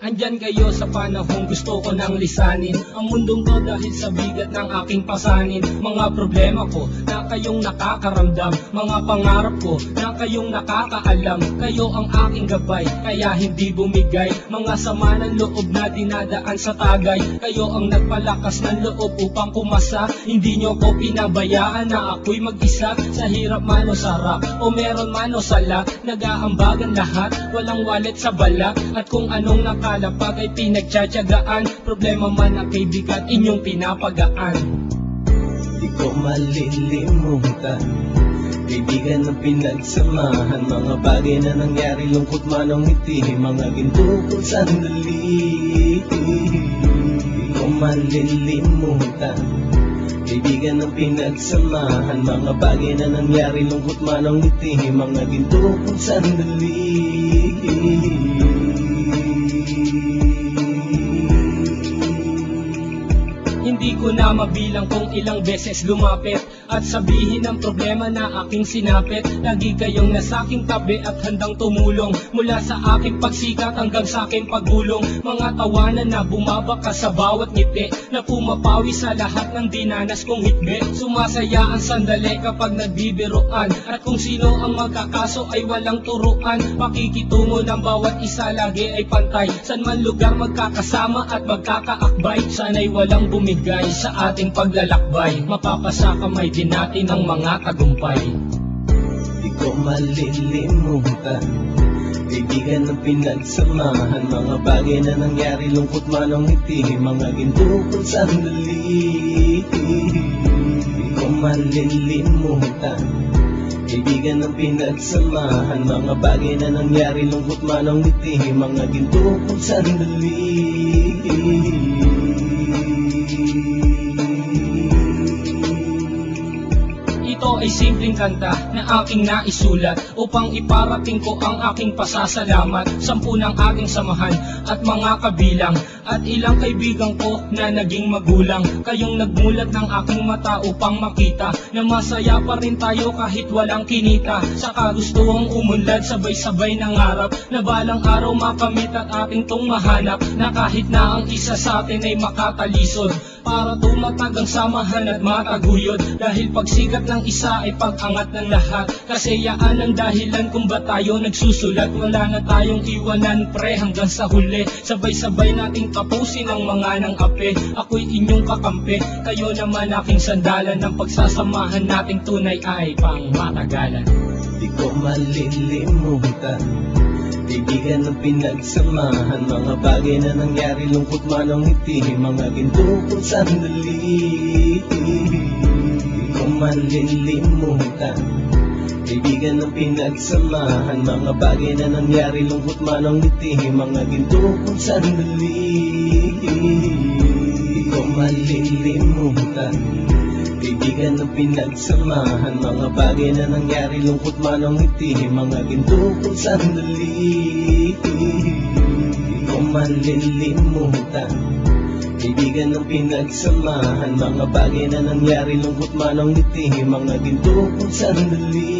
Andyan kayo sa panahong gusto ko nang lisanin ang mundong to dahil sa bigat ng aking pasanin. Mga problema ko na kayong nakakaramdam, mga pangarap ko na kayong nakakaalam. Kayo ang aking gabay, kaya hindi bumigay. Mga sama ng loob na dinadaan sa tagay, kayo ang nagpalakas ng loob upang kumasa. Hindi nyo ko pinabayaan na ako'y mag-isa. Sa hirap man o sarap, o meron man o sala, nag-aambagan lahat, walang wallet sa bala. At kung anong nakalapag ay pinagtsatsagaan, problema man ang kaibigan inyong pinapagaan. Di ko malilimutan, kaibigan ng pinagsamahan, mga bagay na nangyari, lungkot man o ngiti, mga ginto kong sandali. Di ko malilimutan, kaibigan ng pinagsamahan, mga bagay na nangyari, lungkot man o ngiti, mga ginto kong sandali. Hindi ko na mabilang kung ilang beses lumapit at sabihin ang problema na aking sinapit. Lagi kayong nasa aking tabi at handang tumulong, mula sa aking pagsikat hanggang sa aking paggulong. Mga tawanan na bumabaka sa bawat ngiti, na pumapawi sa lahat ng dinanas kong hitme. Sumasaya ang sandali kapag nagbibiruan, at kung sino ang magkakaso ay walang turuan. Pakikitungo ng bawat isa lagi ay pantay, san man lugar magkakasama at magkakaakbay. Sana'y walang bumigay sa ating paglalakbay, mapapasa kamay din natin ang mga tagumpay. Di ko malilimutan, kaibigan ng pinagsamahan, mga bagay na nangyari, lungkot man o ngiti, mga ginto kong sandali. Di ko malilimutan, kaibigan ng pinagsamahan, mga bagay na nangyari, lungkot man o ngiti, mga ginto kong sandali. Ito ay simpleng kanta na aking naisulat upang iparating ko ang aking pasasalamat. 10 ng aking samahan at mga kabilang, at ilang kaibigan ko na naging magulang. Kayong nagmulat ng aking mata upang makita na masaya pa rin tayo kahit walang kinita. Sa kagustuhang umunlad, sabay-sabay nangarap na balang araw makamit at ating tong mahanap, na kahit na ang isa sa atin ay makatalisod, para tumatag ang samahan at mataguyod. Dahil pagsikat ng isa ay pag-angat ng lahat, kasayaan ang dahilan kung ba tayo nagsusulat. Wala na tayong iwanan pre hanggang sa huli, sabay-sabay nating tapusin ang mga ng ape. Ako'y inyong kakampi, kayo naman aking sandalan, ng pagsasamahan nating tunay ay pang matagalan. Di ko malilimutan, kaibigan ng pinagsamahan, mga bagay na nangyari, lungkot man o ngiti, mga ginto kong sandali. Di ko malilimutan, kaibigan ng pinagsamahan, mga bagay na nangyari, lungkot man o ngiti, mga ginto kong sandali. Di ko malilimutan, kaibigan ng pinagsamahan, mga bagay na nangyari, lungkot man o ngiti, mga ginto kong sandali. Di ko malilimutan, kaibigan ng pinagsamahan, mga bagay na nangyari, lungkot man o ngiti, mga ginto kong sandali.